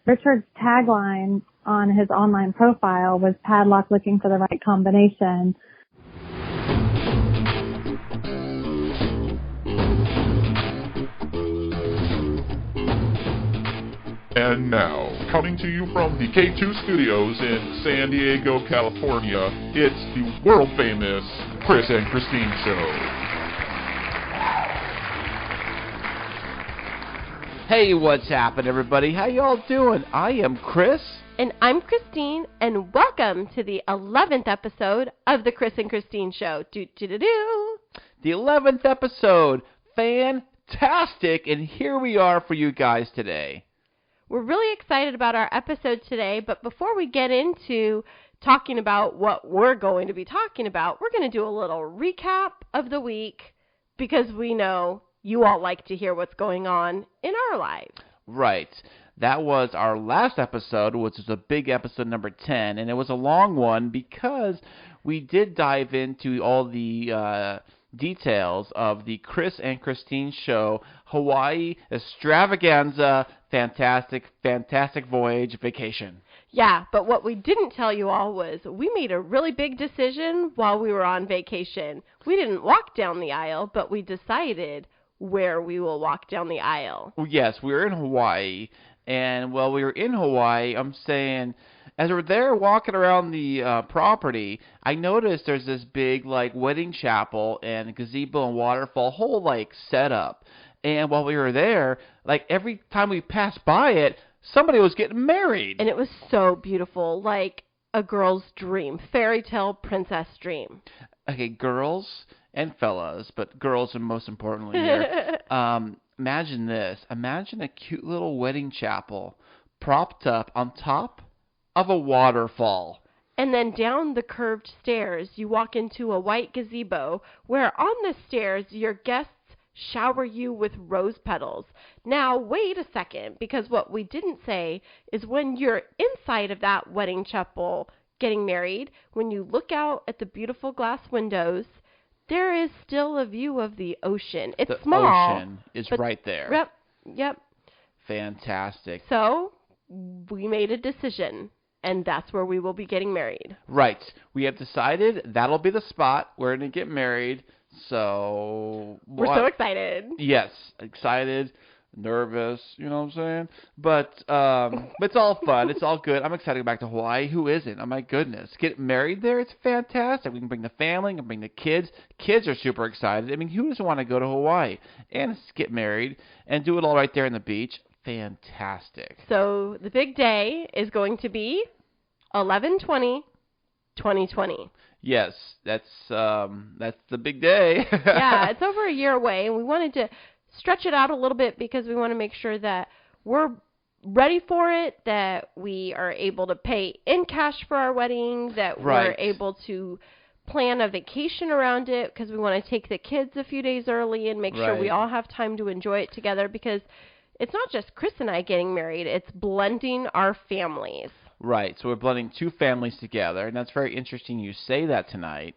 Richard's tagline on his online profile was padlock looking for the right combination. And now, coming to you from the K2 Studios in San Diego, California, it's the world-famous Kris and Kristine Show. Hey, what's happening, everybody? How y'all doing? I am Kris. And I'm Kristine, and welcome to the 11th episode of the Kris and Kristine Show. Do-do-do-do. The 11th episode. Fantastic. And here we are for you guys today. We're really excited about our episode today, but before we get into talking about what we're going to be talking about, we're going to do a little recap of the week because we know you all like to hear what's going on in our lives. Right. That was our last episode, which was a big episode number 10, and it was a long one because we did dive into all the details of the Kris and Kristine Show Hawaii extravaganza fantastic voyage vacation. Yeah, but what we didn't tell you all was we made a really big decision while we were on vacation. We didn't walk down the aisle, but we decided where we will walk down the aisle. Well, yes, we were in Hawaii, and while we were in Hawaii, I'm saying, as we're there walking around the property, I noticed there's this big, wedding chapel and gazebo and waterfall, whole, setup. And while we were there, every time we passed by it, somebody was getting married. And it was so beautiful, like a girl's dream, fairy tale princess dream. Okay, girls and fellas, but girls are most importantly here. Imagine this. Imagine a cute little wedding chapel propped up on top of a waterfall. And then down the curved stairs, you walk into a white gazebo where on the stairs your guests shower you with rose petals. Now, wait a second, because what we didn't say is when you're inside of that wedding chapel getting married, when you look out at the beautiful glass windows, there is still a view of the ocean. It's small. The ocean is right there. Yep. Fantastic. So, we made a decision, and that's where we will be getting married. Right. We have decided that'll be the spot. We're going to get married. So we're so excited. Yes, excited, nervous, you know what I'm saying? But it's all fun. It's all good. I'm excited to go back to Hawaii. Who isn't? Oh, my goodness. Get married there? It's fantastic. We can bring the family, we can bring the kids. Kids are super excited. I mean, who doesn't want to go to Hawaii and get married and do it all right there on the beach? Fantastic. So the big day is going to be 11/20/2020. Yes, that's the big day. Yeah, it's over a year away, and we wanted to stretch it out a little bit because we want to make sure that we're ready for it, that we are able to pay in cash for our wedding, that we're able to plan a vacation around it because we want to take the kids a few days early and make sure we all have time to enjoy it together because it's not just Kris and I getting married, it's blending our families. Right, so we're blending two families together, and that's very interesting you say that tonight.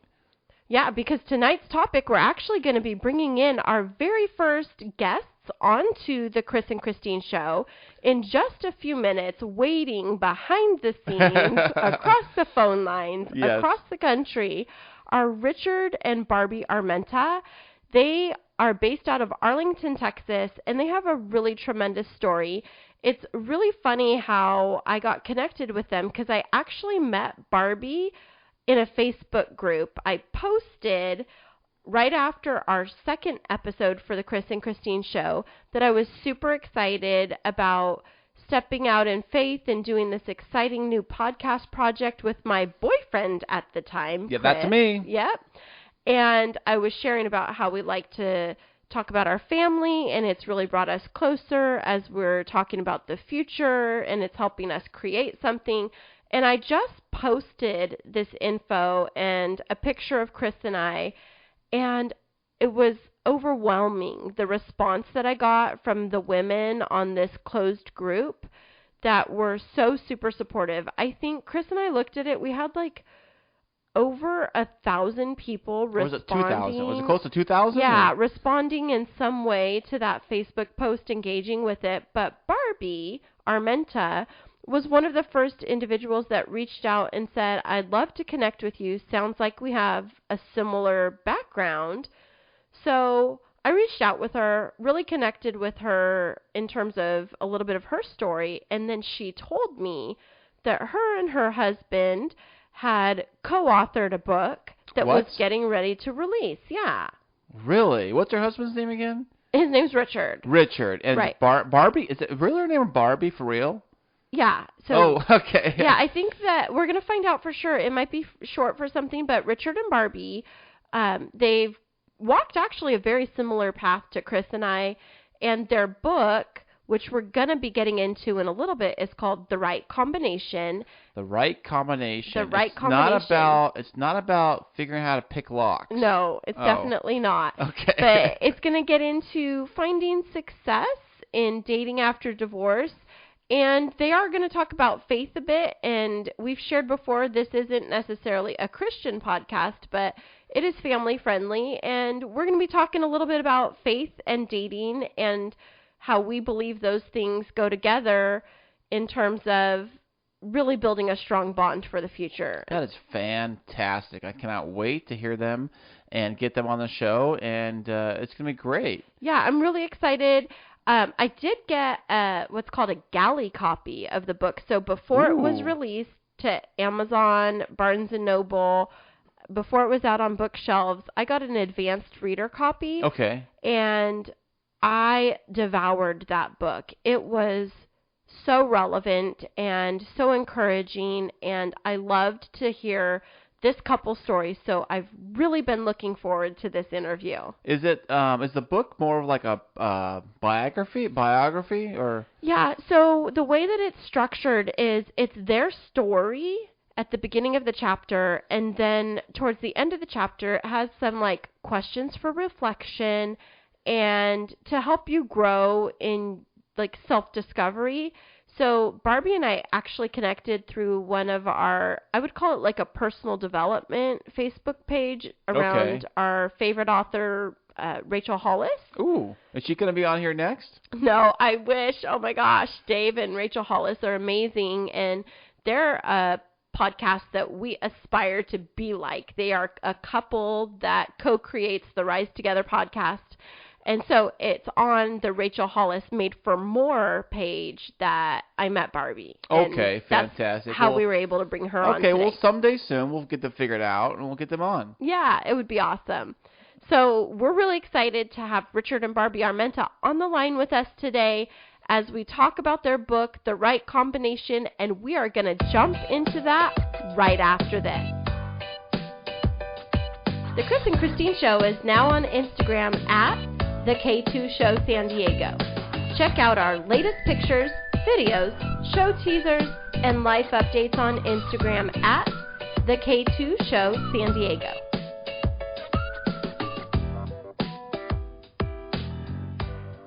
Yeah, because tonight's topic, we're actually going to be bringing in our very first guests onto the Kris and Kristine Show in just a few minutes, waiting behind the scenes, across the phone lines, across the country, are Richard and Barbie Armenta. They are based out of Arlington, Texas, and they have a really tremendous story. It's really funny how I got connected with them because I actually met Barbie in a Facebook group. I posted right after our second episode for the Kris and Kristine Show that I was super excited about stepping out in faith and doing this exciting new podcast project with my boyfriend at the time. Yeah, Chris. that's me. Yep. And I was sharing about how we like to talk about our family, and it's really brought us closer as we're talking about the future, and it's helping us create something. And I just posted this info and a picture of Kris and I, and it was overwhelming, the response that I got from the women on this closed group that were so super supportive. I think Kris and I looked at it, we had over 1,000 people responding. Or was it 2,000? Was it close to 2,000? Yeah, responding in some way to that Facebook post, engaging with it. But Barbie Armenta was one of the first individuals that reached out and said, I'd love to connect with you. Sounds like we have a similar background. So I reached out with her, really connected with her in terms of a little bit of her story. And then she told me that her and her husband had co-authored a book that was getting ready to release. Yeah. Really? What's her husband's name again? His name's Richard. Richard. And right. Barbie? Is it really her name Barbie for real? Yeah. So, okay. Yeah, I think that we're going to find out for sure. It might be short for something, but Richard and Barbie, they've walked actually a very similar path to Kris and I, and their book, which we're going to be getting into in a little bit, is called The Right Combination. The Right Combination. The Right Combination. It's not about figuring out how to pick locks. No, it's definitely not. Okay. But it's going to get into finding success in dating after divorce. And they are going to talk about faith a bit. And we've shared before, this isn't necessarily a Christian podcast, but it is family friendly. And we're going to be talking a little bit about faith and dating and how we believe those things go together in terms of really building a strong bond for the future. That is fantastic. I cannot wait to hear them and get them on the show, and it's going to be great. Yeah, I'm really excited. I did get what's called a galley copy of the book. So before it was released to Amazon, Barnes & Noble, before it was out on bookshelves, I got an advanced reader copy. Okay. And I devoured that book. It was so relevant and so encouraging, and I loved to hear this couple's story. So I've really been looking forward to this interview. Is it is the book more of like a biography or? Yeah, so the way that it's structured is it's their story at the beginning of the chapter, and then towards the end of the chapter it has some like questions for reflection and to help you grow in like self-discovery. So Barbie and I actually connected through one of our, I would call it like a personal development Facebook page around our favorite author, Rachel Hollis. Ooh, is she going to be on here next? No, I wish. Oh my gosh, Dave and Rachel Hollis are amazing, and they're a podcast that we aspire to be like. They are a couple that co-creates the Rise Together podcast. And so it's on the Rachel Hollis Made for More page that I met Barbie. Okay, fantastic. That's how we were able to bring her on today. Okay, well, someday soon we'll get them figured out and we'll get them on. Yeah, it would be awesome. So we're really excited to have Richard and Barbie Armenta on the line with us today as we talk about their book, The Right Combination, and we are going to jump into that right after this. The Kris and Kristine Show is now on Instagram at The K2 Show San Diego. Check out our latest pictures, videos, show teasers, and life updates on Instagram at The K2 Show San Diego.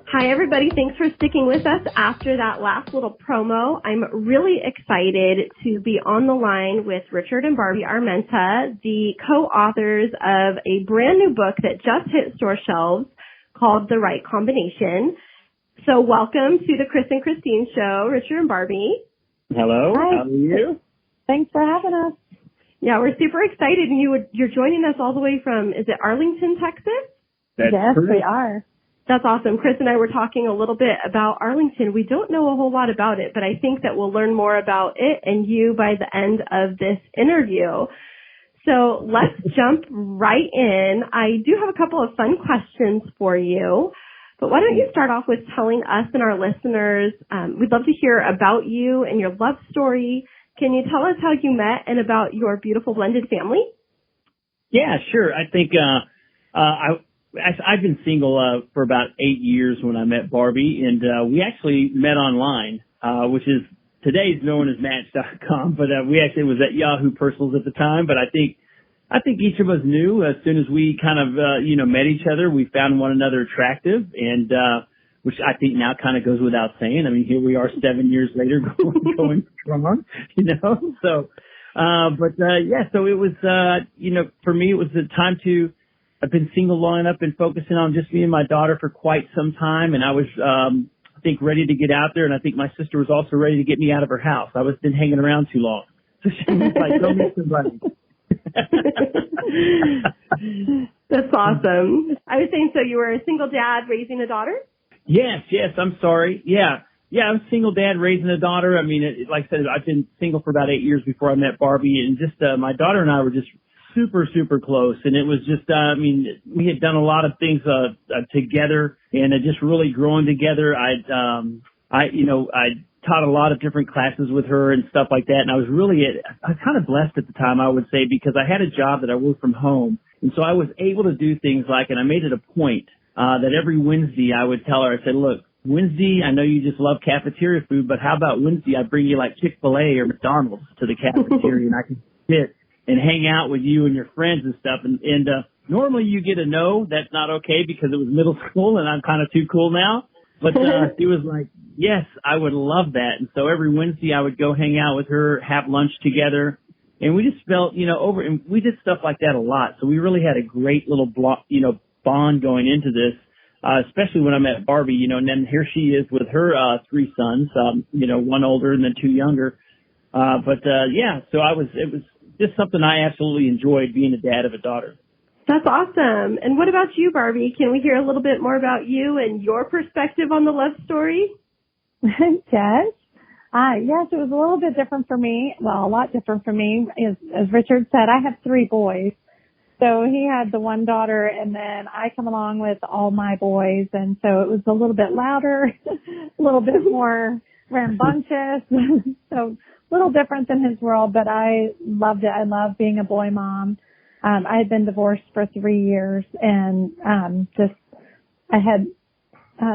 Hi, everybody. Thanks for sticking with us after that last little promo. I'm really excited to be on the line with Richard and Barbie Armenta, the co-authors of a brand new book that just hit store shelves called The Right Combination. So welcome to the Kris and Kristine Show, Richard and Barbie. Hello. Hi. How are you? Thanks for having us. Yeah, we're super excited. And you're joining us all the way from, is it Arlington, Texas? That's yes, correct. we are. That's awesome. Kris and I were talking a little bit about Arlington. We don't know a whole lot about it, but I think that we'll learn more about it and you by the end of this interview. So let's jump right in. I do have a couple of fun questions for you, but why don't you start off with telling us and our listeners, we'd love to hear about you and your love story. Can you tell us how you met and about your beautiful blended family? Yeah, sure. I think I've been single for about 8 years when I met Barbie, and we actually met online, which is today's known as Match.com, but we actually was at Yahoo Personals at the time. But I think each of us knew as soon as we kind of met each other, we found one another attractive, and which I think now kind of goes without saying. I mean, here we are 7 years later going strong, So So it was, for me, it was the time I've been single long enough and focusing on just me and my daughter for quite some time. And I was, I think, ready to get out there. And I think my sister was also ready to get me out of her house. I was been hanging around too long. So she was like, go meet somebody. That's awesome. I was saying, so you were a single dad raising a daughter? Yes, I'm sorry. Yeah, I'm a single dad raising a daughter. I mean, like I said, I've been single for about 8 years before I met Barbie, and just my daughter and I were just super, super close. And it was just, we had done a lot of things together, and just really growing together. I taught a lot of different classes with her and stuff like that, and I was kind of blessed at the time, I would say, because I had a job that I worked from home, and so I was able to do things like, and I made it a point that every Wednesday I would tell her, I said, look, Wednesday, I know you just love cafeteria food, but how about Wednesday I bring you like Chick-fil-A or McDonald's to the cafeteria and I can sit and hang out with you and your friends and stuff. And normally you get a no, that's not okay because it was middle school and I'm kind of too cool now. But she was like, yes, I would love that. And so every Wednesday I would go hang out with her, have lunch together. And we just felt, and we did stuff like that a lot. So we really had a great little, bond going into this. Especially when I met Barbie, and then here she is with her 3 sons, one older and then 2 younger. So it was just something I absolutely enjoyed, being a dad of a daughter. That's awesome. And what about you, Barbie? Can we hear a little bit more about you and your perspective on the love story? Yes. Yes, it was a little bit different for me. Well, a lot different for me. As Richard said, I have 3 boys. So he had the 1 daughter, and then I come along with all my boys, and so it was a little bit louder, a little bit more rambunctious, so a little different than his world, but I loved it. I love being a boy mom. I had been divorced for 3 years, and I had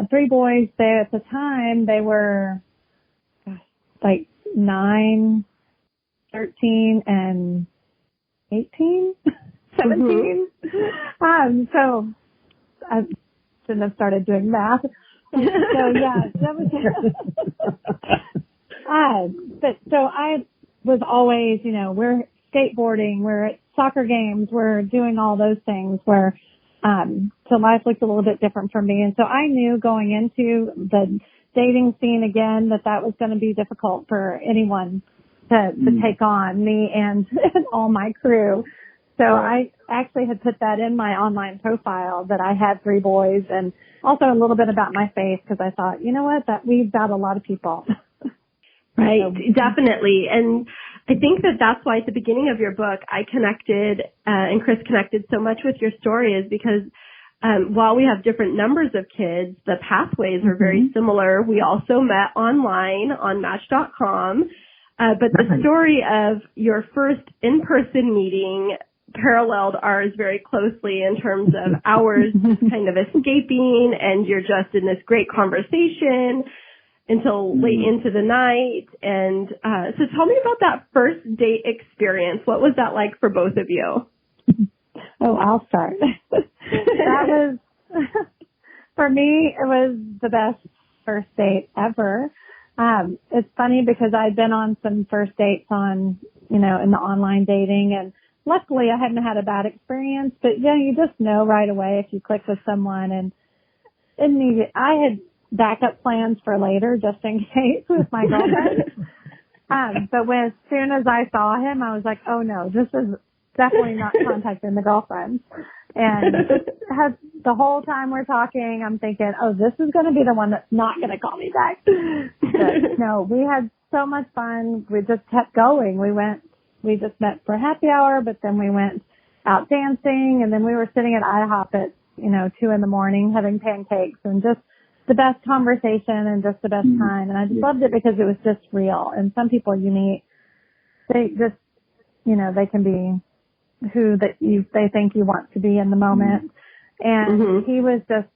3 boys there at the time. They were like 9, 13, and 18. 17. So I shouldn't have started doing math. So yeah, that was. But so I was always, we're skateboarding, we're at soccer games, we're doing all those things where, so life looked a little bit different for me. And so I knew going into the dating scene again that was going to be difficult for anyone to take on, me and all my crew. So I actually had put that in my online profile that I had 3 boys, and also a little bit about my faith because I thought, you know what, that weeds out a lot of people. Right, definitely. And I think that's why at the beginning of your book I connected, and Kris connected so much with your story is because while we have different numbers of kids, the pathways are very similar. We also met online on Match.com, but the story of your first in-person meeting paralleled ours very closely in terms of ours kind of escaping, and you're just in this great conversation until late into the night. And so tell me about that first date experience. What was that like for both of you? Oh, I'll start. That was, for me, it was the best first date ever. It's funny because I'd been on some first dates in the online dating, and luckily I hadn't had a bad experience, but you just know right away if you click with someone, and I had backup plans for later just in case with my girlfriend. But as soon as I saw him, I was like, oh no, this is definitely not contacting the girlfriend. And the whole time we're talking, I'm thinking, oh, this is going to be the one that's not going to call me back. But no, we had so much fun. We just kept going. We just met for happy hour, but then we went out dancing, and then we were sitting at IHOP at, 2 a.m. having pancakes, and just the best conversation and just the best time. And I just loved it because it was just real. And some people you meet, they just, they can be who they think you want to be in the moment. And he was just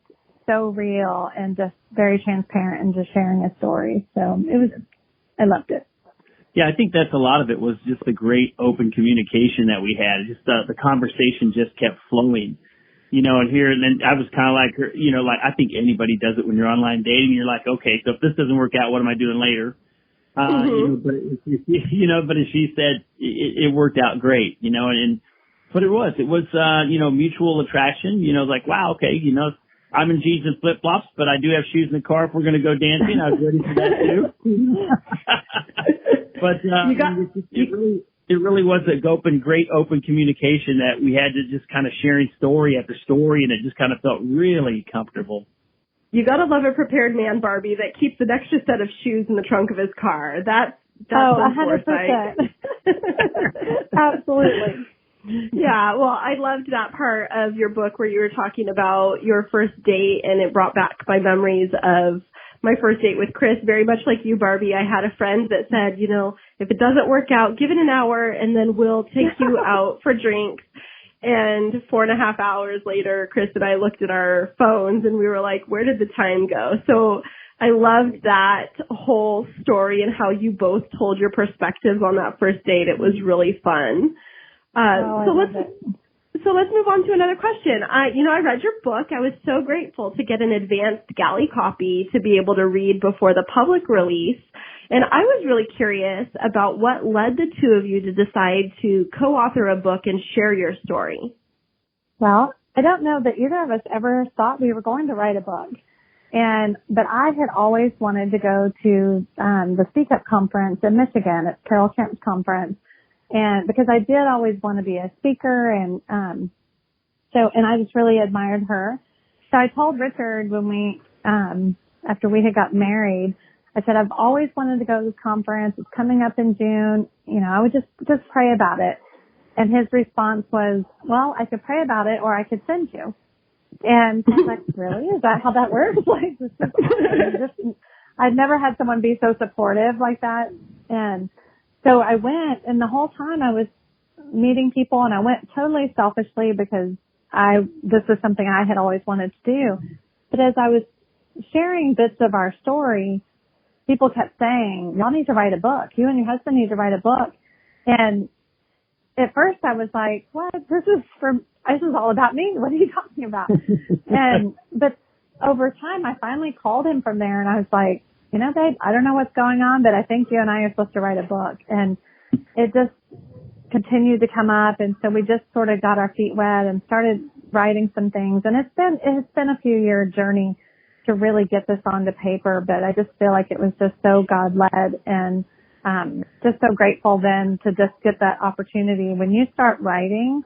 so real and just very transparent and just sharing a story. So I loved it. Yeah, I think that's a lot of it was just the great open communication that we had. Just the conversation just kept flowing, and then I was kind of like her, I think anybody does it when you're online dating. You're like, okay, so if this doesn't work out, what am I doing later? But as she said, it worked out great, but it was, mutual attraction, like, wow, okay, I'm in jeans and flip flops, but I do have shoes in the car if we're going to go dancing. I was ready for that too. But, it really was great open communication that we had to just kind of sharing story after story, and it just kind of felt really comfortable. You gotta love a prepared man, Barbie, that keeps an extra set of shoes in the trunk of his car. That's 100%. Absolutely. Yeah, well, I loved that part of your book where you were talking about your first date, and it brought back my memories of my first date with Kris. Very much like you, Barbie, I had a friend that said, if it doesn't work out, give it an hour, and then we'll take you out for drinks. And 4.5 hours later, Kris and I looked at our phones and we were like, where did the time go? So I loved that whole story and how you both told your perspectives on that first date. It was really fun. So let's move on to another question. I read your book. I was so grateful to get an advanced galley copy to be able to read before the public release. And I was really curious about what led the two of you to decide to co-author a book and share your story. Well, I don't know that either of us ever thought we were going to write a book. But I had always wanted to go to the Speak Up conference in Michigan. It's Carol Kemp's conference. And because I did always want to be a speaker, and I just really admired her. So I told Richard when we after we had got married, I said, I've always wanted to go to this conference. It's coming up in June. I would just pray about it. And his response was, well, I could pray about it or I could send you. And I was like, really? Is that how that works? Like, I'd never had someone be so supportive like that. And so I went, and the whole time I was meeting people, and I went totally selfishly because this was something I had always wanted to do. But as I was sharing bits of our story, people kept saying, y'all need to write a book. You and your husband need to write a book. And at first I was like, what? This is all about me. What are you talking about? But over time, I finally called him from there, and I was like, babe, I don't know what's going on, but I think you and I are supposed to write a book. And it just continued to come up. And so we just sort of got our feet wet and started writing some things. And it's been a few year journey to really get this onto paper, but I just feel like it was just so God-led, and just so grateful then to just get that opportunity. When you start writing,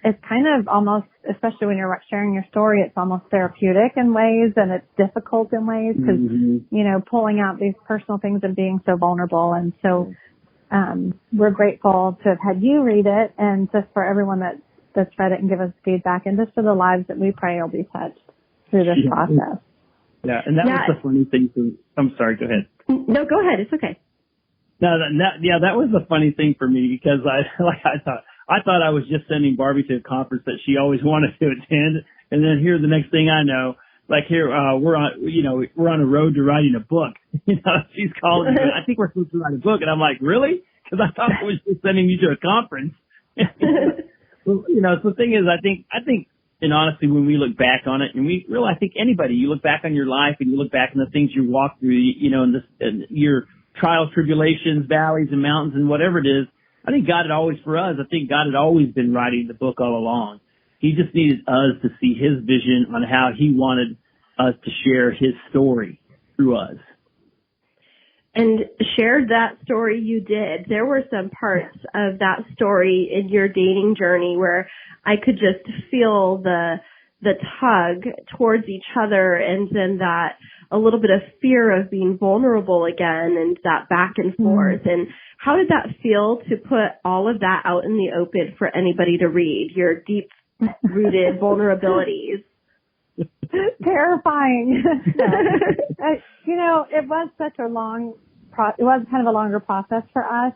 it's kind of almost, especially when you're sharing your story, it's almost therapeutic in ways, and it's difficult in ways because, pulling out these personal things and being so vulnerable. And so we're grateful to have had you read it, and just for everyone that's read it and give us feedback, and just for the lives that we pray will be touched through this process. Yeah, and that was the funny thing. I'm sorry, go ahead. No, go ahead. It's okay. No, that was the funny thing for me, because I thought I was just sending Barbie to a conference that she always wanted to attend, and then here the next thing I know, we're on a road to writing a book. She's calling me, I think we're supposed to write a book, and I'm like, really? Because I thought I was just sending you to a conference. Well, so the thing is, I think. And honestly, when we look back on it, and I think anybody, you look back on your life and you look back on the things you walked through, and your trials, tribulations, valleys, and mountains, and whatever it is, I think God had always been writing the book all along. He just needed us to see his vision on how he wanted us to share his story through us. And shared that story you did. There were some parts of that story in your dating journey where I could just feel the tug towards each other, and then that a little bit of fear of being vulnerable again, and that back and forth. And how did that feel to put all of that out in the open for anybody to read, your deep-rooted vulnerabilities? Terrifying. It was such a it was kind of a longer process for us.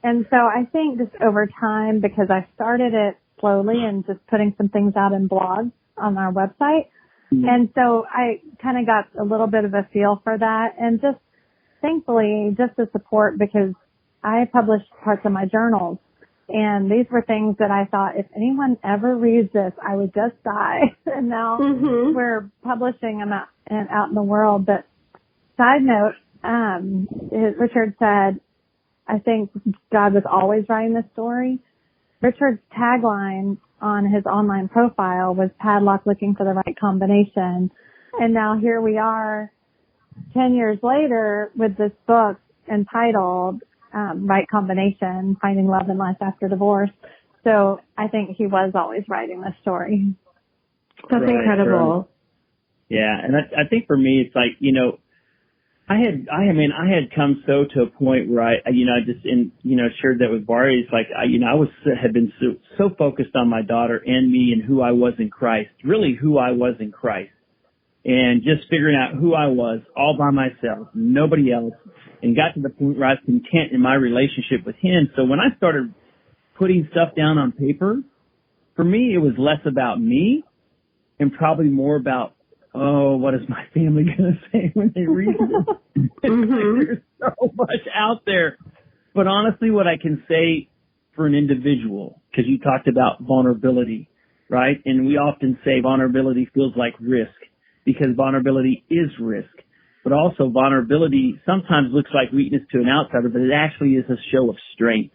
And so I think just over time, because I started it slowly and just putting some things out in blogs on our website. And so I kind of got a little bit of a feel for that, and just thankfully just the support, because I published parts of my journals, and these were things that I thought if anyone ever reads this, I would just die. And now we're publishing them out in the world. But side note, Richard said, I think God was always writing this story. Richard's tagline on his online profile was padlock looking for the right combination. And now here we are 10 years later with this book entitled Right Combination, Finding Love and Life After Divorce. So I think he was always writing this story. That's incredible. Yeah, and I think for me, it's like, you know, I had come to a point where I just shared that with Barbie. It's like, had been so focused on my daughter and me and who I was in Christ, really who I was in Christ, and just figuring out who I was all by myself, nobody else, and got to the point where I was content in my relationship with him. So when I started putting stuff down on paper, for me, it was less about me and probably more about, oh, what is my family going to say when they read this? There's so much out there. But honestly, what I can say for an individual, because you talked about vulnerability, right? And we often say vulnerability feels like risk, because vulnerability is risk. But also vulnerability sometimes looks like weakness to an outsider, but it actually is a show of strength.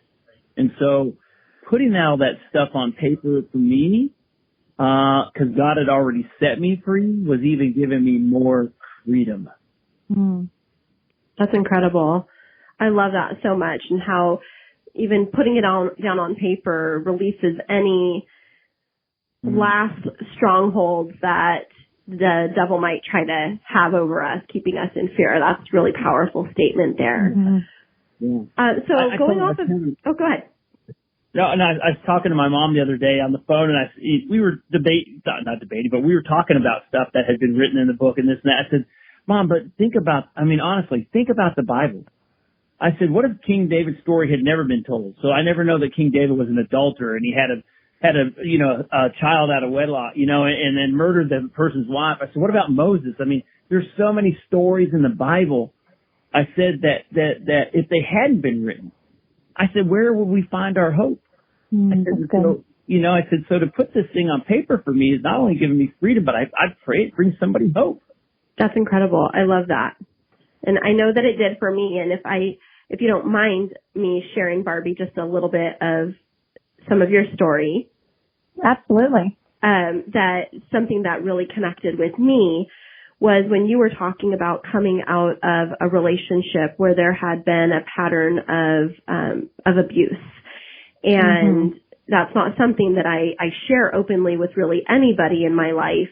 And so putting all that stuff on paper for me, because God had already set me free, was even giving me more freedom. That's incredible. I love that so much, and how even putting it down on paper releases any last strongholds that the devil might try to have over us, keeping us in fear. That's a really powerful statement there. Go ahead. No, and I was talking to my mom the other day on the phone, and we were not debating, but we were talking about stuff that had been written in the book and this and that. I said, Mom, but honestly, think about the Bible. I said, what if King David's story had never been told? So I never know that King David was an adulterer and he had a child out of wedlock, and then murdered the person's wife. I said, what about Moses? I mean, there's so many stories in the Bible. I said that if they hadn't been written, I said, where would we find our hope? I said, so to put this thing on paper for me is not only giving me freedom, but I pray it brings somebody hope. That's incredible. I love that. And I know that it did for me. And if you don't mind me sharing, Barbie, just a little bit of some of your story. Absolutely. That something that really connected with me was when you were talking about coming out of a relationship where there had been a pattern of abuse. And that's not something that I share openly with really anybody in my life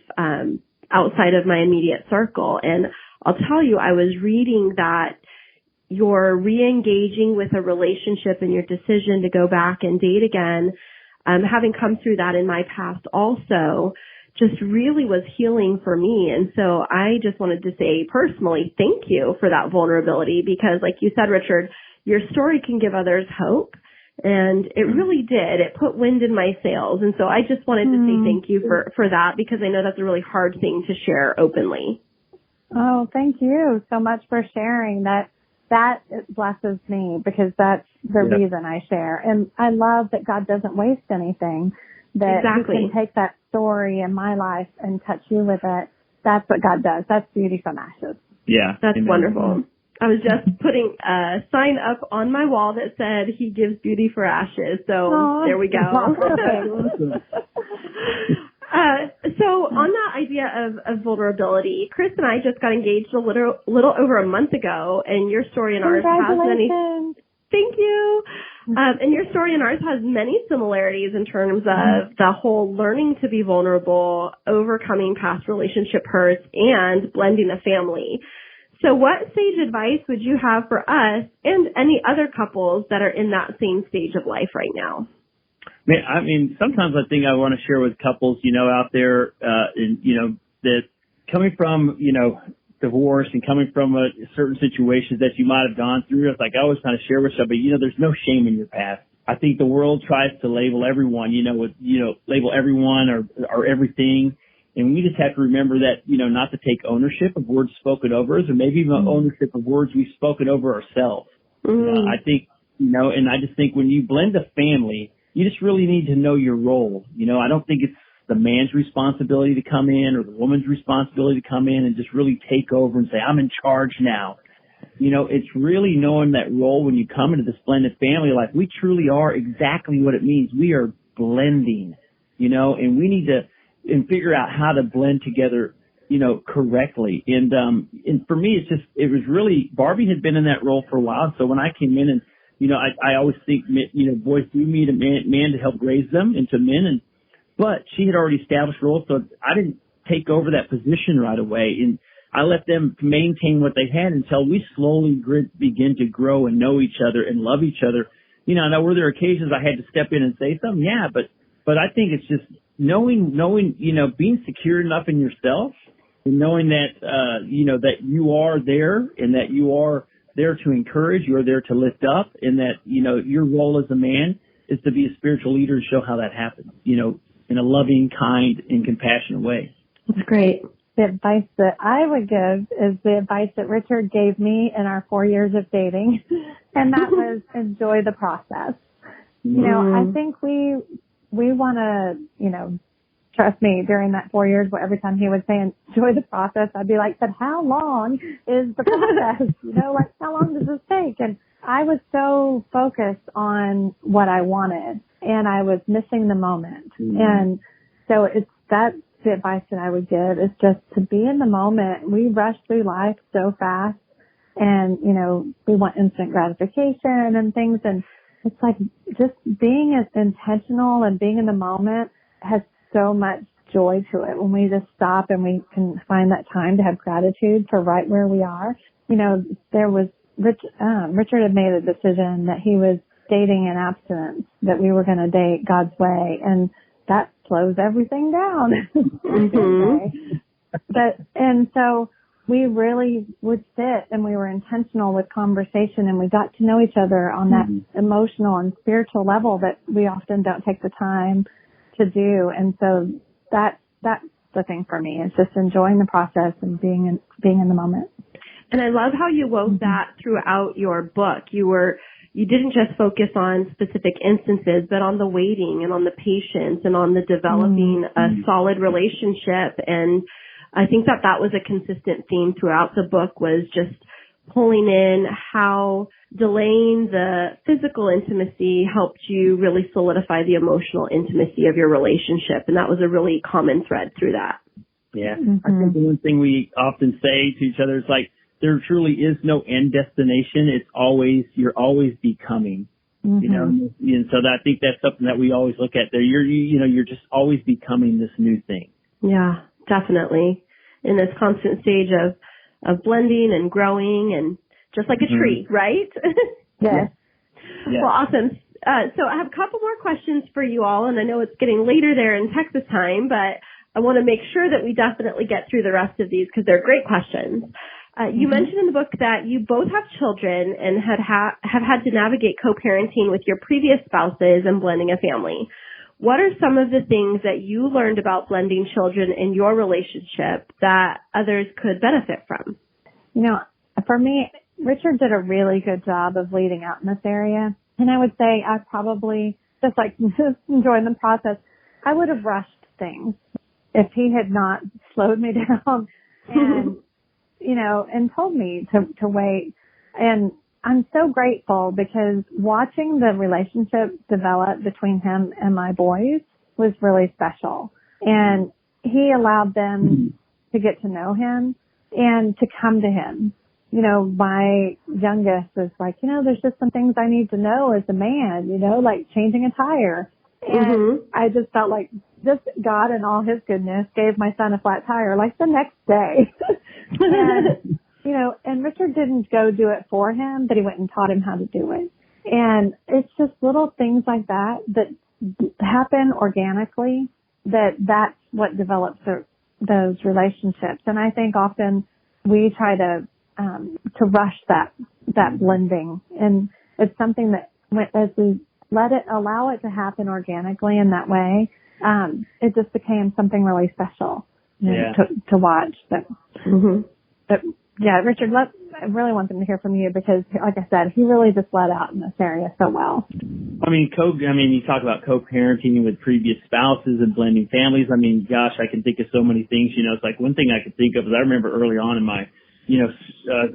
outside of my immediate circle. And I'll tell you, I was reading that you're re-engaging with a relationship and your decision to go back and date again, having come through that in my past also, just really was healing for me. And so I just wanted to say personally, thank you for that vulnerability, because like you said, Richard, your story can give others hope. And it really did. It put wind in my sails. And so I just wanted to say thank you for that, because I know that's a really hard thing to share openly. Oh, thank you so much for sharing that. That blesses me, because that's the reason I share. And I love that God doesn't waste anything, that He can take that story in my life and touch you with it. That's what God does. That's beauty from ashes. Yeah. That's wonderful. I was just putting a sign up on my wall that said He gives beauty for ashes. So there we go. So on that idea of vulnerability, Kris and I just got engaged a little over a month ago, and your story and ours has many. Thank you. And your story and ours has many similarities in terms of the whole learning to be vulnerable, overcoming past relationship hurts, and blending a family. So what sage advice would you have for us and any other couples that are in that same stage of life right now? I mean, sometimes I think I want to share with couples, out there, that coming from, divorce and coming from a certain situations that you might have gone through. It's like I always kind of share with somebody, there's no shame in your past. I think the world tries to label everyone, label everyone or everything. And we just have to remember that, not to take ownership of words spoken over us, or maybe even ownership of words we've spoken over ourselves. I think, and I just think when you blend a family, you just really need to know your role. I don't think it's the man's responsibility to come in or the woman's responsibility to come in and just really take over and say, I'm in charge now. it's really knowing that role when you come into this blended family life. We truly are exactly what it means. We are blending, and we need to figure out how to blend together, correctly. And for me, it was really, Barbie had been in that role for a while. So when I came in and, I always think, boys do need a man to help raise them into men. But she had already established roles. So I didn't take over that position right away. And I let them maintain what they had until we slowly begin to grow and know each other and love each other. Now were there occasions I had to step in and say something? Yeah, but I think it's just knowing, being secure enough in yourself and knowing that, that you are there and that you are there to encourage, you are there to lift up, and that, your role as a man is to be a spiritual leader and show how that happens, in a loving, kind, and compassionate way. That's great. The advice that I would give is the advice that Richard gave me in our 4 years of dating, and that was enjoy the process. I think we want to, trust me, during that 4 years, every time he would say enjoy the process, I'd be like, but how long is the process? How long does this take? And I was so focused on what I wanted, and I was missing the moment. And so that's the advice that I would give, is just to be in the moment. We rush through life so fast, and, we want instant gratification and things. And it's like just being as intentional and being in the moment has so much joy to it when we just stop and we can find that time to have gratitude for right where we are. There was Richard had made a decision that he was dating in abstinence, that we were going to date God's way, and that slows everything down. And so we really would sit and we were intentional with conversation, and we got to know each other on that emotional and spiritual level that we often don't take the time to do. And so that's the thing for me, is just enjoying the process and being in the moment. And I love how you wove that throughout your book. You didn't just focus on specific instances, but on the waiting and on the patience and on the developing a solid relationship. And I think that was a consistent theme throughout the book, was just pulling in how delaying the physical intimacy helped you really solidify the emotional intimacy of your relationship. And that was a really common thread through that. Yeah. I think the one thing we often say to each other is like, there truly is no end destination. You're always becoming, and so I think that's something that we always look at there. You're just always becoming this new thing. Yeah, definitely. In this constant stage of blending and growing, and just like a tree, right? Yes. Well, awesome. So I have a couple more questions for you all, and I know it's getting later there in Texas time, but I want to make sure that we definitely get through the rest of these because they're great questions. You mentioned in the book that you both have children and have had to navigate co-parenting with your previous spouses and blending a family. What are some of the things that you learned about blending children in your relationship that others could benefit from? For me, Richard did a really good job of leading out in this area. And I would say I probably, just enjoying the process, I would have rushed things if he had not slowed me down and and told me to wait. And I'm so grateful because watching the relationship develop between him and my boys was really special. And he allowed them to get to know him and to come to him. My youngest is like, there's just some things I need to know as a man, like changing a tire. And I just felt like just God and all his goodness gave my son a flat tire like the next day. And Richard didn't go do it for him, but he went and taught him how to do it. And it's just little things like that happen organically that's what develops those relationships. And I think often we try to rush that blending. And it's something that as we allow it to happen organically in that way, it just became something really special to watch. But yeah, Richard, I really want them to hear from you because, like I said, he really just led out in this area so well. You talk about co-parenting with previous spouses and blending families. Gosh, I can think of so many things. It's like one thing I could think of is I remember early on in my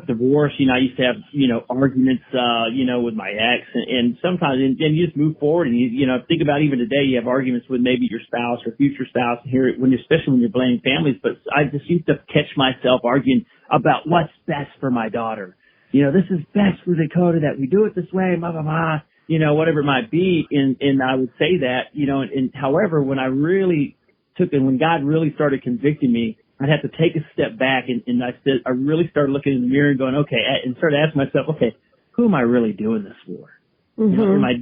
divorce. I used to have, arguments, with my ex, and sometimes, and you just move forward, and think about even today, you have arguments with maybe your spouse or future spouse, and especially when you're blaming families. But I just used to catch myself arguing about what's best for my daughter. This is best for Dakota that we do it this way, blah, blah, blah, whatever it might be. And I would say that, and however, when when God really started convicting me, I'd have to take a step back, and I really started looking in the mirror and going, okay, and started asking myself, okay, who am I really doing this for? Mm-hmm. Am I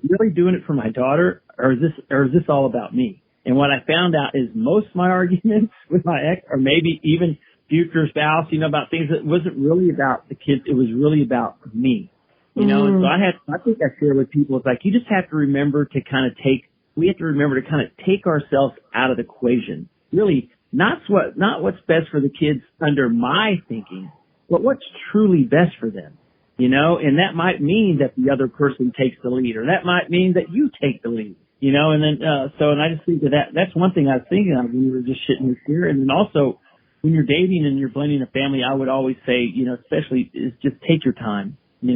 really doing it for my daughter, or is this all about me? And what I found out is most of my arguments with my ex, or maybe even future spouse, about things that wasn't really about the kids, it was really about me. And so I think I share with people, it's like you just have to remember to we have to remember to kind of take ourselves out of the equation. Really, not what's best for the kids under my thinking, but what's truly best for them, and that might mean that the other person takes the lead, or that might mean that you take the lead, and then, and I just think that's one thing I was thinking of when we were just sitting here. And then also when you're dating and you're blending a family, I would always say, especially is just take your time, and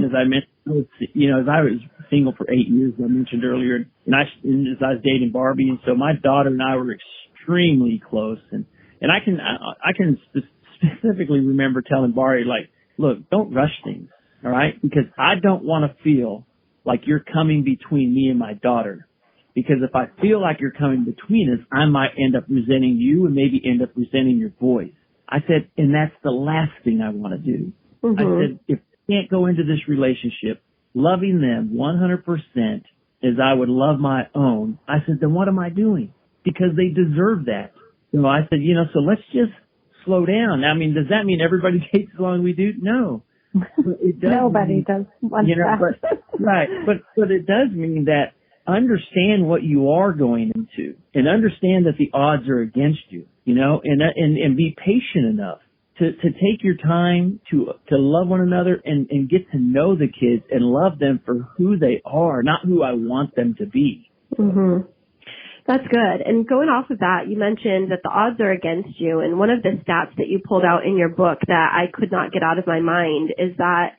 as I mentioned, as I was single for 8 years, I mentioned earlier, and as I was dating Barbie, and so my daughter and I were extremely close, and I can specifically remember telling Barbie, like, look, don't rush things, all right? Because I don't want to feel like you're coming between me and my daughter. Because if I feel like you're coming between us, I might end up resenting you and maybe end up resenting your boys. I said, and that's the last thing I want to do. Mm-hmm. I said, if I can't go into this relationship loving them 100% as I would love my own, I said, then what am I doing? Because they deserve that. I said, so let's just slow down. I mean, does that mean everybody takes as long as we do? No. It does. Nobody does want that. Right. But it does mean that understand what you are going into and understand that the odds are against you, and be patient enough to take your time to love one another and get to know the kids and love them for who they are, not who I want them to be. Mm-hmm. That's good. And going off of that, you mentioned that the odds are against you. And one of the stats that you pulled out in your book that I could not get out of my mind is that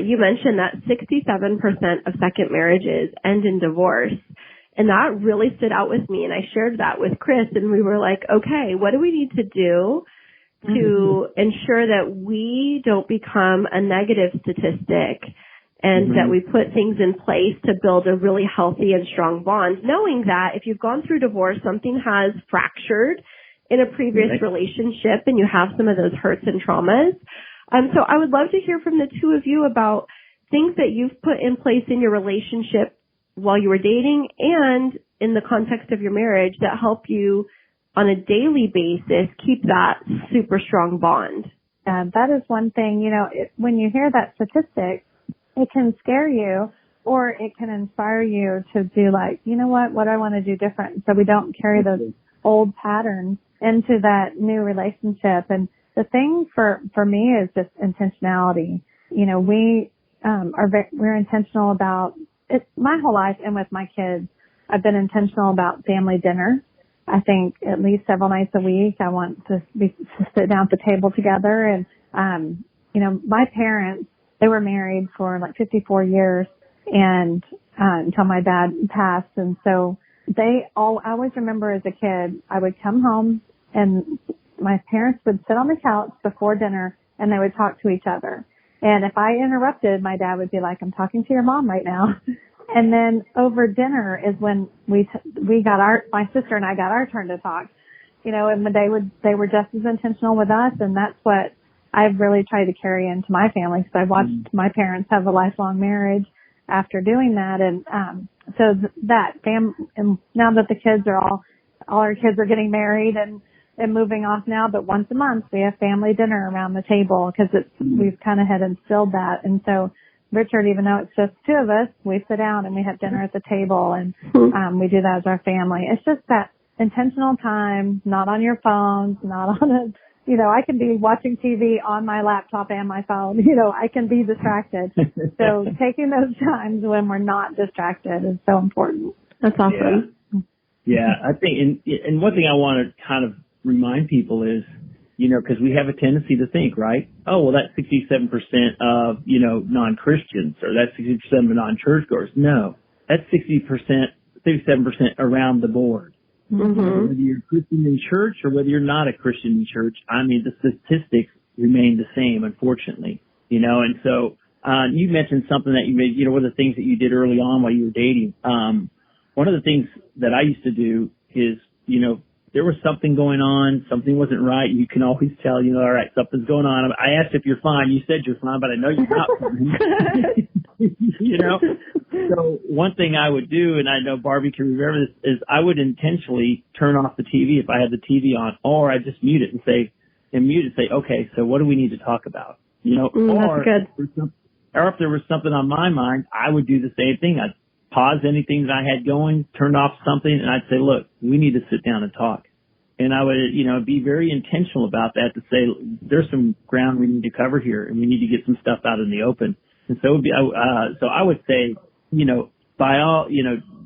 you mentioned that 67% of second marriages end in divorce. And that really stood out with me. And I shared that with Kris, and we were like, okay, what do we need to do to ensure that we don't become a negative statistic, and that we put things in place to build a really healthy and strong bond, knowing that if you've gone through divorce, something has fractured in a previous relationship and you have some of those hurts and traumas. So I would love to hear from the two of you about things that you've put in place in your relationship while you were dating and in the context of your marriage that help you on a daily basis keep that super strong bond. That is one thing, when you hear that statistic, it can scare you, or it can inspire you to do like, what do I want to do different? So we don't carry those old patterns into that new relationship. And the thing for me is just intentionality. We're intentional about it. My whole life, and with my kids, I've been intentional about family dinner. I think at least several nights a week, I want to sit down at the table together. And, my parents, they were married for like 54 years and until my dad passed. And so I always remember as a kid, I would come home and my parents would sit on the couch before dinner and they would talk to each other. And if I interrupted, my dad would be like, I'm talking to your mom right now. And then over dinner is when my sister and I got our turn to talk, and they were just as intentional with us. And that's what I've really tried to carry into my family, because I've watched my parents have a lifelong marriage after doing that. And, and now that the kids are all our kids are getting married and moving off now, but once a month we have family dinner around the table, because we've kind of had instilled that. And so Richard, even though it's just two of us, we sit down and we have dinner at the table, and, we do that as our family. It's just that intentional time, not on your phones, not on I can be watching TV on my laptop and my phone. I can be distracted. So taking those times when we're not distracted is so important. That's awesome. Yeah, I think, and one thing I want to kind of remind people is, because we have a tendency to think, right? Oh, well, that's 67% of, non-Christians, or that's 60% of non-churchgoers. No, that's 67% around the board. Mm-hmm. Whether you're a Christian in church or whether you're not a Christian in church, the statistics remain the same, unfortunately. And so, you mentioned something that you made, one of the things that you did early on while you were dating. One of the things that I used to do is, there was something going on, something wasn't right. You can always tell, all right, something's going on. I asked if you're fine. You said you're fine, but I know you're not fine. So one thing I would do, and I know Barbie can remember this, is I would intentionally turn off the TV if I had the TV on, or I'd just mute it and say, okay, so what do we need to talk about? That's good. Or if there was something on my mind, I would do the same thing. I'd pause anything that I had going, turn off something, and I'd say, look, we need to sit down and talk. And I would, be very intentional about that, to say, there's some ground we need to cover here, and we need to get some stuff out in the open. And so it would be, so I would say, by all,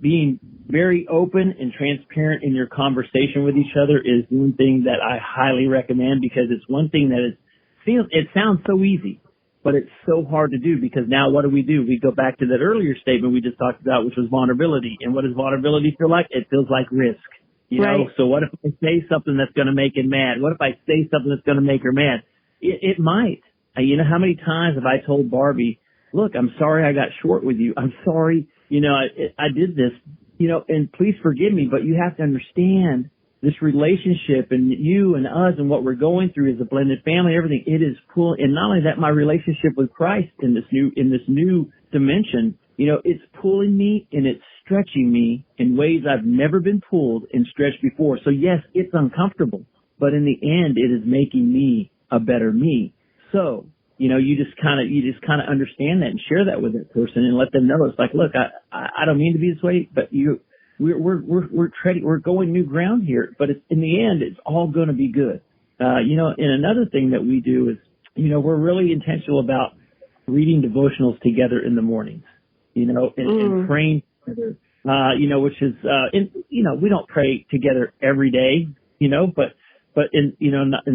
being very open and transparent in your conversation with each other is one thing that I highly recommend, because it's one thing that it sounds so easy, but it's so hard to do, because now what do? We go back to that earlier statement we just talked about, which was vulnerability. And what does vulnerability feel like? It feels like risk. Right. So what if I say something that's going to make him mad? What if I say something that's going to make her mad? It might. How many times have I told Barbie, look, I'm sorry I got short with you. I'm sorry, I did this, and please forgive me, but you have to understand this relationship and you and us and what we're going through as a blended family, everything, it is cool. And not only that, my relationship with Christ in this new dimension, it's pulling me and it's stretching me in ways I've never been pulled and stretched before. So yes, it's uncomfortable, but in the end, it is making me a better me. So, you just kind of understand that and share that with that person and let them know. It's like, look, I don't mean to be this way, but we're going new ground here, but in the end, it's all going to be good. And another thing that we do is, we're really intentional about reading devotionals together in the mornings, and praying together, which is, we don't pray together every day, but in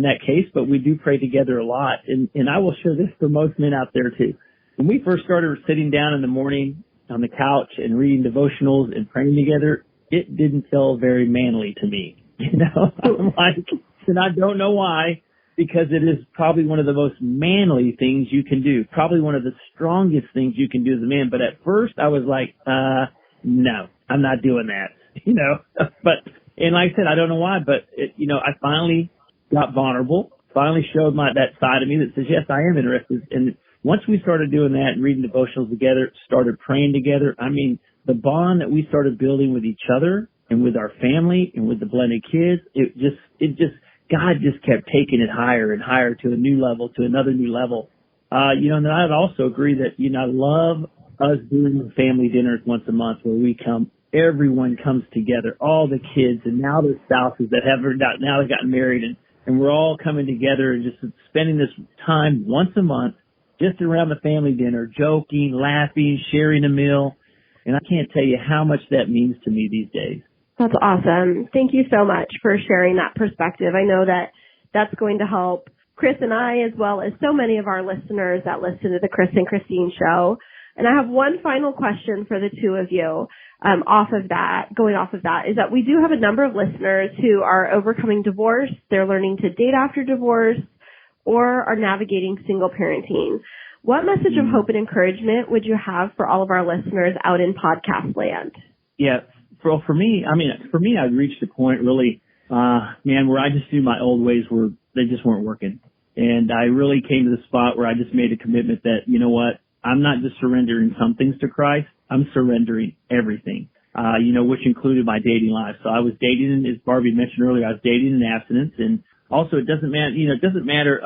that case, but we do pray together a lot. And I will share this for most men out there too. When we first started sitting down in the morning on the couch and reading devotionals and praying together, it didn't feel very manly to me. I'm like, and I don't know why, because it is probably one of the most manly things you can do, probably one of the strongest things you can do as a man. But at first I was like, no, I'm not doing that, and like I said, I don't know why, but I finally got vulnerable, finally showed that side of me that says, yes, I am interested. And once we started doing that and reading devotionals together, started praying together, the bond that we started building with each other and with our family and with the blended kids, God just kept taking it higher and higher to a new level, to another new level. And then I'd also agree that, I love us doing family dinners once a month where everyone comes together, all the kids and now their spouses that now they've gotten married, and we're all coming together and just spending this time once a month just around the family dinner, joking, laughing, sharing a meal. And I can't tell you how much that means to me these days. That's awesome. Thank you so much for sharing that perspective. I know that that's going to help Kris and I, as well as so many of our listeners that listen to the Kris and Kristine show. And I have one final question for the two of you. Going off of that, is that we do have a number of listeners who are overcoming divorce. They're learning to date after divorce or are navigating single parenting. What message of hope and encouragement would you have for all of our listeners out in podcast land? Yeah, for me, I've reached a point really, where I just knew my old ways they just weren't working. And I really came to the spot where I just made a commitment that, you know what, I'm not just surrendering some things to Christ, I'm surrendering everything, which included my dating life. So I was dating, as Barbie mentioned earlier, I was dating in abstinence. And also it doesn't matter,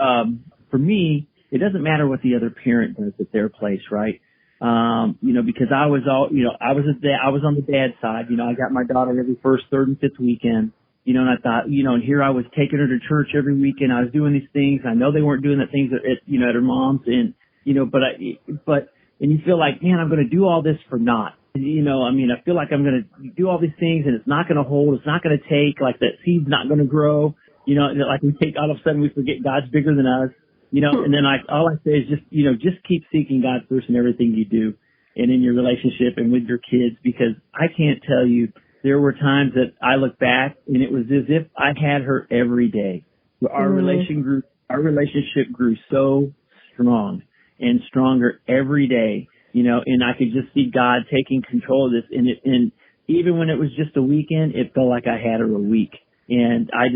for me, it doesn't matter what the other parent does at their place, right? Because I was I was on the dad side. I got my daughter every first, third, and fifth weekend. And I thought, and here I was taking her to church every weekend. I was doing these things. I know they weren't doing the things at her mom's, and and you feel like, man, I'm going to do all this for naught. I feel like I'm going to do all these things and it's not going to hold. It's not going to take, like that seed's not going to grow. like we take, all of a sudden we forget God's bigger than us, and then all I say is just keep seeking God first in everything you do and in your relationship and with your kids, because I can't tell you, there were times that I look back and it was as if I had her every day. Our relationship grew so strong and stronger every day, and I could just see God taking control of this. And even when it was just a weekend, it felt like I had her a week. And I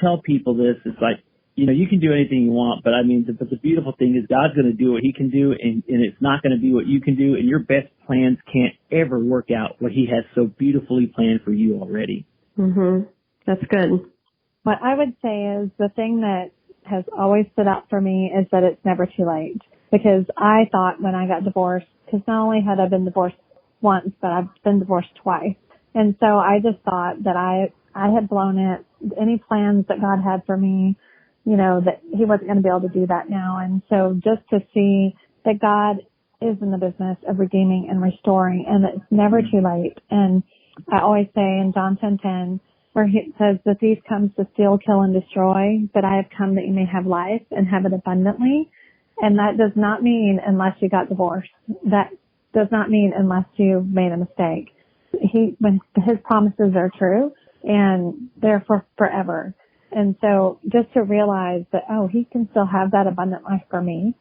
tell people this, it's like, you can do anything you want, but but the beautiful thing is God's going to do what he can do, and it's not going to be what you can do, and your best plans can't ever work out what he has so beautifully planned for you already. That's good. What I would say is the thing that has always stood out for me is that it's never too late. Because I thought when I got divorced, because not only had I been divorced once, but I've been divorced twice. And so I just thought that I had blown it. Any plans that God had for me, that he wasn't going to be able to do that now. And so just to see that God is in the business of redeeming and restoring, and that it's never too late. And I always say in John 10:10, where he says, the thief comes to steal, kill, and destroy, but I have come that you may have life and have it abundantly. And that does not mean unless you got divorced. That does not mean unless you made a mistake. When his promises are true, and they're for forever. And so just to realize that, he can still have that abundant life for me,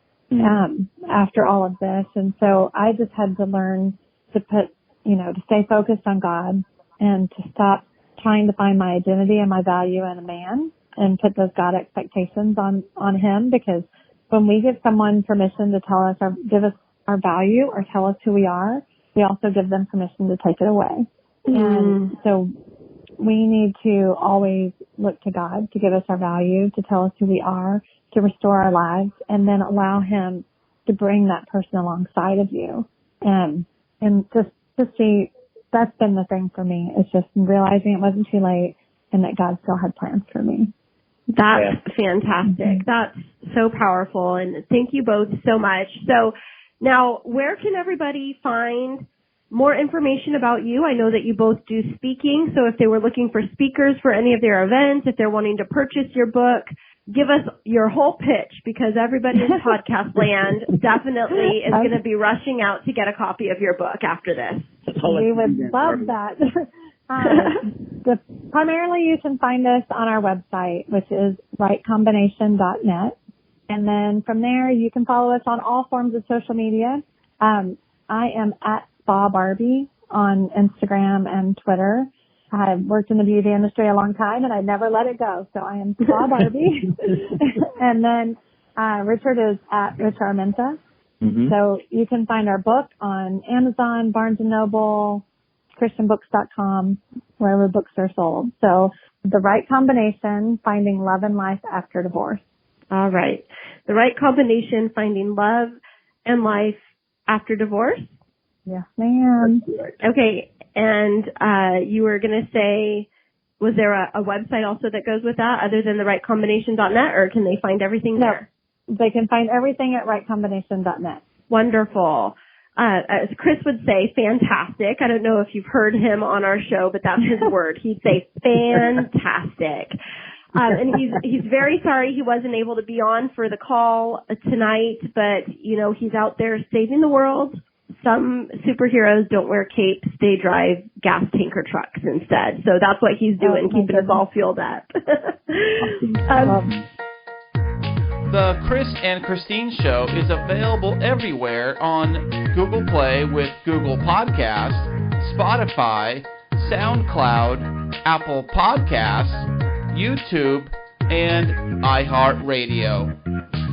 after all of this. And so I just had to learn to to stay focused on God and to stop trying to find my identity and my value in a man and put those God expectations on him. Because when we give someone permission to give us our value or tell us who we are, we also give them permission to take it away. And so we need to always look to God to give us our value, to tell us who we are, to restore our lives, and then allow him to bring that person alongside of you. And just to see, that's been the thing for me. It's just realizing it wasn't too late and that God still had plans for me. That's fantastic. That's so powerful. And thank you both so much. So now, where can everybody find more information about you? I know that you both do speaking. So if they were looking for speakers for any of their events, if they're wanting to purchase your book, give us your whole pitch, because everybody in podcast land definitely is going to be rushing out to get a copy of your book after this. We would love that. Primarily you can find us on our website, which is rightcombination.net. And then from there, you can follow us on all forms of social media. I am at Spa Barbie on Instagram and Twitter. I've worked in the beauty industry a long time, and I never let it go. So I am Spa Barbie. And then Richard is at Richard Armenta. So you can find our book on Amazon, Barnes & Noble, ChristianBooks.com, wherever books are sold. So The Right Combination, Finding Love and Life After Divorce. All right. The Right Combination, Finding Love and Life After Divorce? Yes, ma'am. Okay. And you were going to say, was there a website also that goes with that other than therightcombination.net, or can they find everything there? They can find everything at rightcombination.net. Wonderful. As Kris would say, fantastic. I don't know if you've heard him on our show, but that's his word. He'd say fantastic. And he's very sorry he wasn't able to be on for the call tonight, but, he's out there saving the world. Some superheroes don't wear capes. They drive gas tanker trucks instead. So that's what he's doing, keeping us all fueled up. The Kris and Kristine Show is available everywhere on Google Play with Google Podcasts, Spotify, SoundCloud, Apple Podcasts, YouTube, and iHeartRadio.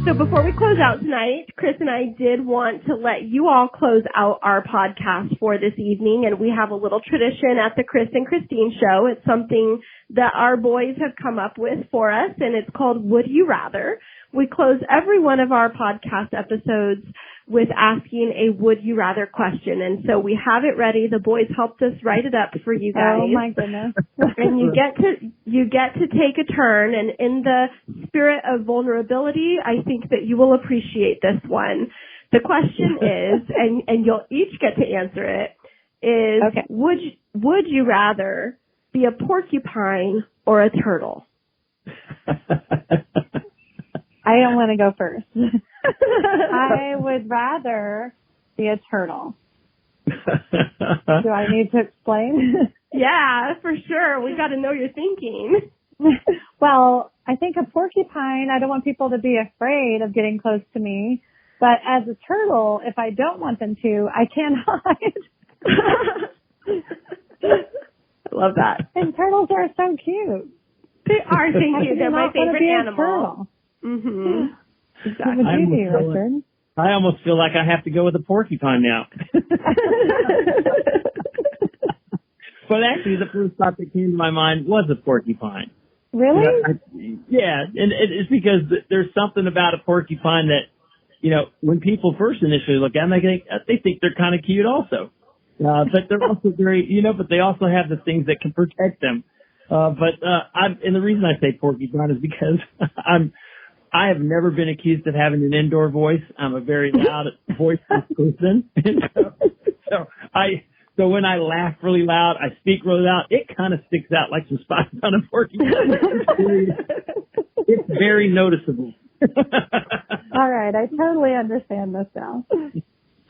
So before we close out tonight, Kris and I did want to let you all close out our podcast for this evening, and we have a little tradition at the Kris and Kristine Show. It's something that our boys have come up with for us, and it's called Would You Rather. We close every one of our podcast episodes with asking a would you rather question. And so we have it ready. The boys helped us write it up for you guys. Oh my goodness. And you get to take a turn, and in the spirit of vulnerability, I think that you will appreciate this one. The question is, and you'll each get to answer it, is would you rather be a porcupine or a turtle? I don't want to go first. I would rather be a turtle. Do I need to explain? Yeah, for sure. We got to know your thinking. Well, I think a porcupine, I don't want people to be afraid of getting close to me. But as a turtle, if I don't want them to, I can hide. I love that. And turtles are so cute. They are, thank you. They're my favorite animal. Mm-hmm. Exactly. What would you do, Richard? I almost feel like I have to go with a porcupine now. But actually, the first thought that came to my mind was a porcupine. Really? Yeah, and it's because there's something about a porcupine that, when people first initially look at them, they think they're kind of cute also. But they're also very, but they also have the things that can protect them. And the reason I say porcupine is because I have never been accused of having an indoor voice. I'm a very loud voiceless person. So when I laugh really loud, I speak really loud, it kind of sticks out like some spots on a porcupine. It's very noticeable. All right. I totally understand this now.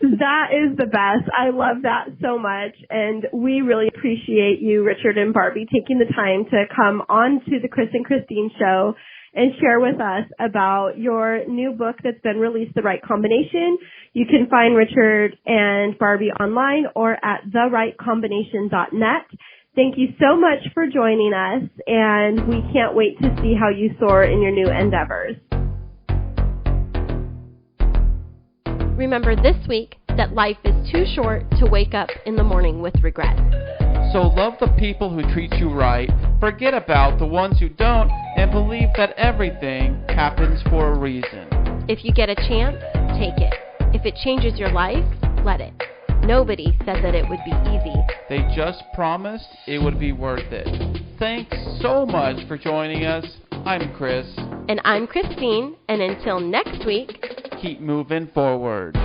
That is the best. I love that so much. And we really appreciate you, Richard and Barbie, taking the time to come on to the Kris and Kristine show and share with us about your new book that's been released, The Right Combination. You can find Richard and Barbie online or at therightcombination.net. Thank you so much for joining us, and we can't wait to see how you soar in your new endeavors. Remember this week that life is too short to wake up in the morning with regret. So love the people who treat you right, forget about the ones who don't, and believe that everything happens for a reason. If you get a chance, take it. If it changes your life, let it. Nobody said that it would be easy. They just promised it would be worth it. Thanks so much for joining us. I'm Kris. And I'm Kristine, and until next week, keep moving forward.